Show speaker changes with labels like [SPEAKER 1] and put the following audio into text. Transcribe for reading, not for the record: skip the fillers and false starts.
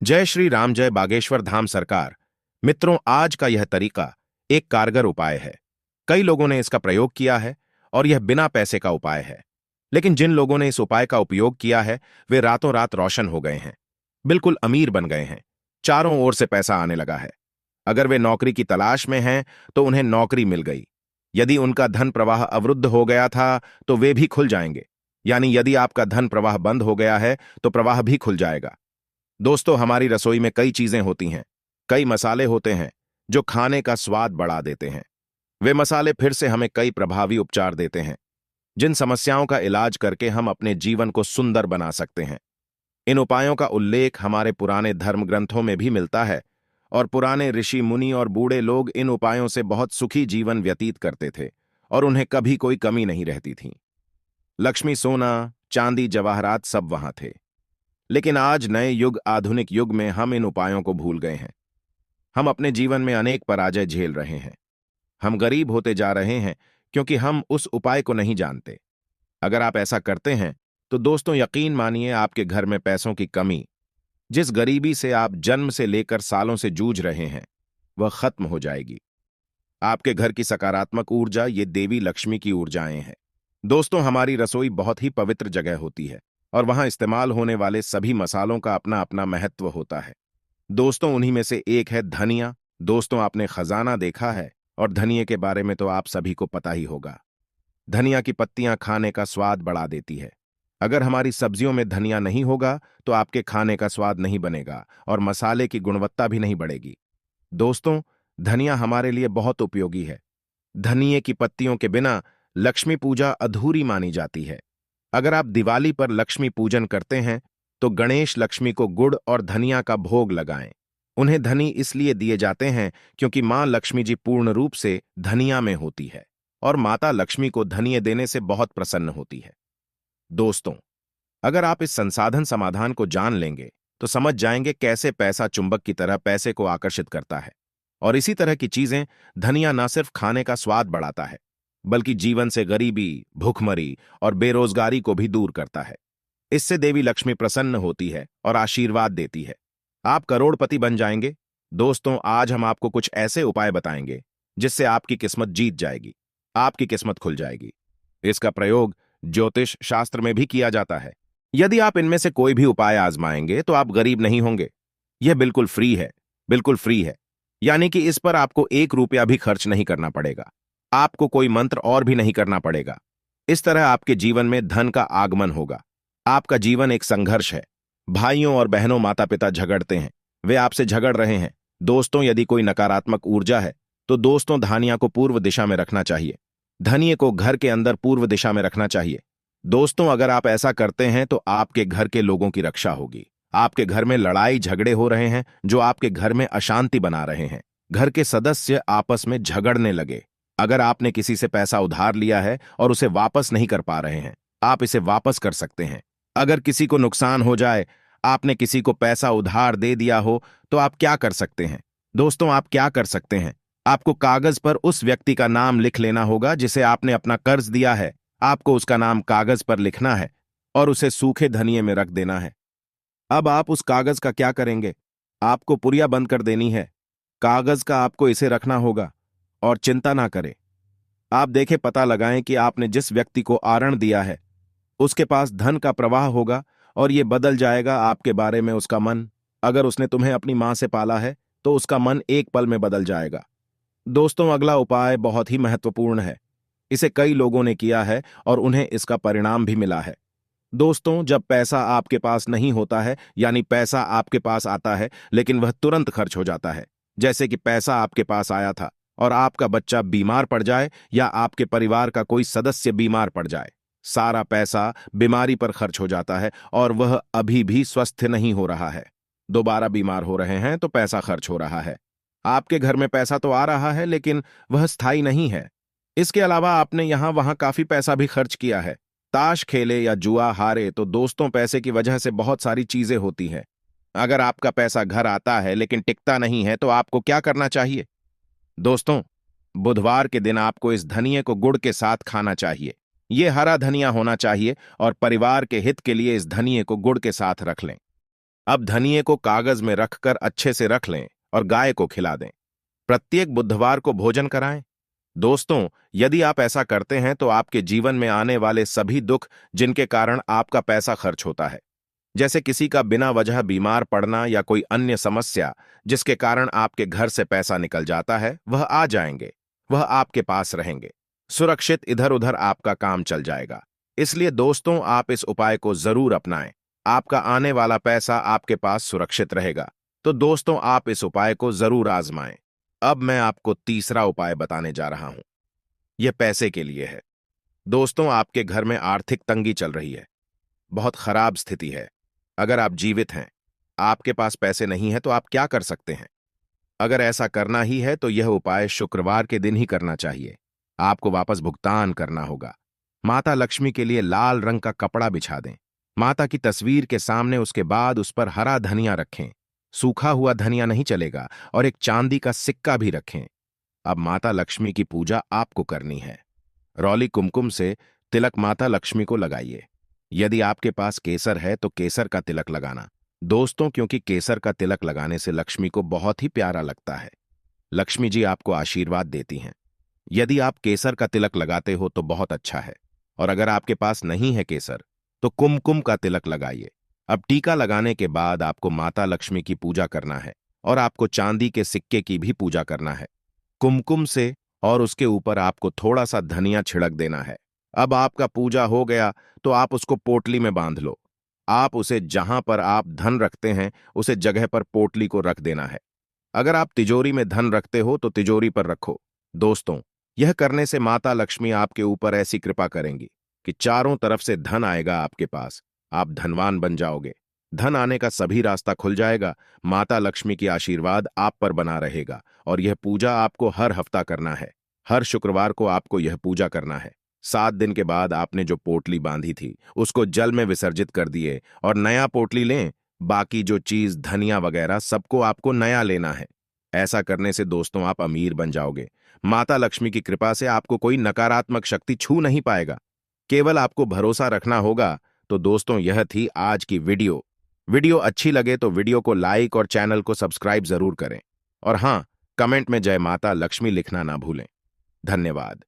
[SPEAKER 1] जय श्री राम, जय बागेश्वर धाम सरकार। मित्रों, आज का यह तरीका एक कारगर उपाय है। कई लोगों ने इसका प्रयोग किया है और यह बिना पैसे का उपाय है। लेकिन जिन लोगों ने इस उपाय का उपयोग किया है वे रातों रात रोशन हो गए हैं, बिल्कुल अमीर बन गए हैं। चारों ओर से पैसा आने लगा है। अगर वे नौकरी की तलाश में हैं तो उन्हें नौकरी मिल गई। यदि उनका धन प्रवाह अवरुद्ध हो गया था तो वे भी खुल जाएंगे। यानी यदि आपका धन प्रवाह बंद हो गया है तो प्रवाह भी खुल जाएगा। दोस्तों, हमारी रसोई में कई चीजें होती हैं, कई मसाले होते हैं जो खाने का स्वाद बढ़ा देते हैं। वे मसाले फिर से हमें कई प्रभावी उपचार देते हैं, जिन समस्याओं का इलाज करके हम अपने जीवन को सुंदर बना सकते हैं। इन उपायों का उल्लेख हमारे पुराने धर्म ग्रंथों में भी मिलता है और पुराने ऋषि मुनि और बूढ़े लोग इन उपायों से बहुत सुखी जीवन व्यतीत करते थे और उन्हें कभी कोई कमी नहीं रहती थी। लक्ष्मी, सोना, चांदी, जवाहरात सब वहां थे। लेकिन आज नए युग, आधुनिक युग में हम इन उपायों को भूल गए हैं। हम अपने जीवन में अनेक पराजय झेल रहे हैं। हम गरीब होते जा रहे हैं क्योंकि हम उस उपाय को नहीं जानते। अगर आप ऐसा करते हैं तो दोस्तों, यकीन मानिए, आपके घर में पैसों की कमी, जिस गरीबी से आप जन्म से लेकर सालों से जूझ रहे हैं, वह खत्म हो जाएगी। आपके घर की सकारात्मक ऊर्जा ये देवी लक्ष्मी की ऊर्जाएं हैं। दोस्तों, हमारी रसोई बहुत ही पवित्र जगह होती है और वहां इस्तेमाल होने वाले सभी मसालों का अपना अपना महत्व होता है। दोस्तों, उन्हीं में से एक है धनिया। दोस्तों, आपने खजाना देखा है और धनिये के बारे में तो आप सभी को पता ही होगा। धनिया की पत्तियां खाने का स्वाद बढ़ा देती है। अगर हमारी सब्जियों में धनिया नहीं होगा तो आपके खाने का स्वाद नहीं बनेगा और मसाले की गुणवत्ता भी नहीं बढ़ेगी। दोस्तों, धनिया हमारे लिए बहुत उपयोगी है। धनिये की पत्तियों के बिना लक्ष्मी पूजा अधूरी मानी जाती है। अगर आप दिवाली पर लक्ष्मी पूजन करते हैं तो गणेश लक्ष्मी को गुड़ और धनिया का भोग लगाएं। उन्हें धनी इसलिए दिए जाते हैं क्योंकि मां लक्ष्मी जी पूर्ण रूप से धनिया में होती है और माता लक्ष्मी को धनिये देने से बहुत प्रसन्न होती है। दोस्तों, अगर आप इस संसाधन समाधान को जान लेंगे तो समझ जाएंगे कैसे पैसा चुंबक की तरह पैसे को आकर्षित करता है। और इसी तरह की चीजें, धनिया न सिर्फ खाने का स्वाद बढ़ाता है बल्कि जीवन से गरीबी, भूखमरी और बेरोजगारी को भी दूर करता है। इससे देवी लक्ष्मी प्रसन्न होती है और आशीर्वाद देती है। आप करोड़पति बन जाएंगे। दोस्तों, आज हम आपको कुछ ऐसे उपाय बताएंगे जिससे आपकी किस्मत जीत जाएगी, आपकी किस्मत खुल जाएगी। इसका प्रयोग ज्योतिष शास्त्र में भी किया जाता है। यदि आप इनमें से कोई भी उपाय आजमाएंगे तो आप गरीब नहीं होंगे। यह बिल्कुल फ्री है, बिल्कुल फ्री है। यानी कि इस पर आपको 1 रुपया भी खर्च नहीं करना पड़ेगा। आपको कोई मंत्र और भी नहीं करना पड़ेगा। इस तरह आपके जीवन में धन का आगमन होगा। आपका जीवन एक संघर्ष है। भाइयों और बहनों, माता पिता झगड़ते हैं, वे आपसे झगड़ रहे हैं। दोस्तों, यदि कोई नकारात्मक ऊर्जा है तो दोस्तों, धनिया को पूर्व दिशा में रखना चाहिए। धनिये को घर के अंदर पूर्व दिशा में रखना चाहिए। दोस्तों, अगर आप ऐसा करते हैं तो आपके घर के लोगों की रक्षा होगी। आपके घर में लड़ाई झगड़े हो रहे हैं जो आपके घर में अशांति बना रहे हैं। घर के सदस्य आपस में झगड़ने लगे। अगर आपने किसी से पैसा उधार लिया है और उसे वापस नहीं कर पा रहे हैं, आप इसे वापस कर सकते हैं। अगर किसी को नुकसान हो जाए, आपने किसी को पैसा उधार दे दिया हो, तो आप क्या कर सकते हैं? दोस्तों, आप क्या कर सकते हैं? आपको कागज पर उस व्यक्ति का नाम लिख लेना होगा जिसे आपने अपना कर्ज दिया है। आपको उसका नाम कागज पर लिखना है और उसे सूखे धनिये में रख देना है। अब आप उस कागज का क्या करेंगे? आपको पुड़िया बंद कर देनी है। कागज का आपको इसे रखना होगा और चिंता ना करें। आप देखें, पता लगाएं कि आपने जिस व्यक्ति को आरण दिया है उसके पास धन का प्रवाह होगा और ये बदल जाएगा आपके बारे में उसका मन। अगर उसने तुम्हें अपनी मां से पाला है तो उसका मन एक पल में बदल जाएगा। दोस्तों, अगला उपाय बहुत ही महत्वपूर्ण है। इसे कई लोगों ने किया है और उन्हें इसका परिणाम भी मिला है। दोस्तों, जब पैसा आपके पास नहीं होता है, यानी पैसा आपके पास आता है लेकिन वह तुरंत खर्च हो जाता है, जैसे कि पैसा आपके पास आया था और आपका बच्चा बीमार पड़ जाए या आपके परिवार का कोई सदस्य बीमार पड़ जाए, सारा पैसा बीमारी पर खर्च हो जाता है और वह अभी भी स्वस्थ नहीं हो रहा है। दोबारा बीमार हो रहे हैं तो पैसा खर्च हो रहा है। आपके घर में पैसा तो आ रहा है लेकिन वह स्थायी नहीं है। इसके अलावा आपने यहां वहां काफी पैसा भी खर्च किया है। ताश खेले या जुआ हारे तो दोस्तों, पैसे की वजह से बहुत सारी चीजें होती हैं। अगर आपका पैसा घर आता है लेकिन टिकता नहीं है तो आपको क्या करना चाहिए? दोस्तों, बुधवार के दिन आपको इस धनिये को गुड़ के साथ खाना चाहिए। ये हरा धनिया होना चाहिए और परिवार के हित के लिए इस धनिये को गुड़ के साथ रख लें। अब धनिये को कागज में रखकर अच्छे से रख लें और गाय को खिला दें। प्रत्येक बुधवार को भोजन कराएं। दोस्तों, यदि आप ऐसा करते हैं तो आपके जीवन में आने वाले सभी दुख जिनके कारण आपका पैसा खर्च होता है, जैसे किसी का बिना वजह बीमार पड़ना या कोई अन्य समस्या जिसके कारण आपके घर से पैसा निकल जाता है, वह आ जाएंगे। वह आपके पास रहेंगे। सुरक्षित इधर उधर आपका काम चल जाएगा। इसलिए दोस्तों, आप इस उपाय को जरूर अपनाएं। आपका आने वाला पैसा आपके पास सुरक्षित रहेगा। तो दोस्तों, आप इस उपाय को जरूर आजमाएं। अब मैं आपको तीसरा उपाय बताने जा रहा हूं। यह पैसे के लिए है। दोस्तों, आपके घर में आर्थिक तंगी चल रही है। बहुत खराब स्थिति है। अगर आप जीवित हैं, आपके पास पैसे नहीं है, तो आप क्या कर सकते हैं? अगर ऐसा करना ही है तो यह उपाय शुक्रवार के दिन ही करना चाहिए। आपको वापस भुगतान करना होगा। माता लक्ष्मी के लिए लाल रंग का कपड़ा बिछा दें। माता की तस्वीर के सामने, उसके बाद उस पर हरा धनिया रखें। सूखा हुआ धनिया नहीं चलेगा। और एक चांदी का सिक्का भी रखें। अब माता लक्ष्मी की पूजा आपको करनी है। रौली कुमकुम से तिलक माता लक्ष्मी को लगाइए। यदि आपके पास केसर है तो केसर का तिलक लगाना। दोस्तों, क्योंकि केसर का तिलक लगाने से लक्ष्मी को बहुत ही प्यारा लगता है। लक्ष्मी जी आपको आशीर्वाद देती हैं। यदि आप केसर का तिलक लगाते हो तो बहुत अच्छा है। और अगर आपके पास नहीं है केसर, तो कुमकुम का तिलक लगाइए। अब टीका लगाने के बाद आपको माता लक्ष्मी की पूजा करना है और आपको चांदी के सिक्के की भी पूजा करना है। कुमकुम से और उसके ऊपर आपको थोड़ा सा धनिया छिड़क देना है। अब आपका पूजा हो गया तो आप उसको पोटली में बांध लो। आप उसे जहां पर आप धन रखते हैं, उसे जगह पर पोटली को रख देना है। अगर आप तिजोरी में धन रखते हो तो तिजोरी पर रखो। दोस्तों, यह करने से माता लक्ष्मी आपके ऊपर ऐसी कृपा करेंगी कि चारों तरफ से धन आएगा आपके पास। आप धनवान बन जाओगे। धन आने का सभी रास्ता खुल जाएगा। माता लक्ष्मी की आशीर्वाद आप पर बना रहेगा। और यह पूजा आपको हर हफ्ता करना है। हर शुक्रवार को आपको यह पूजा करना है। 7 दिन के बाद आपने जो पोटली बांधी थी, उसको जल में विसर्जित कर दिए और नया पोटली लें। बाकी जो चीज धनिया वगैरह सबको आपको नया लेना है। ऐसा करने से दोस्तों, आप अमीर बन जाओगे। माता लक्ष्मी की कृपा से आपको कोई नकारात्मक शक्ति छू नहीं पाएगा। केवल आपको भरोसा रखना होगा। तो दोस्तों, यह थी आज की वीडियो। वीडियो अच्छी लगे तो वीडियो को लाइक और चैनल को सब्सक्राइब जरूर करें। और हां, कमेंट में जय माता लक्ष्मी लिखना ना भूलें। धन्यवाद।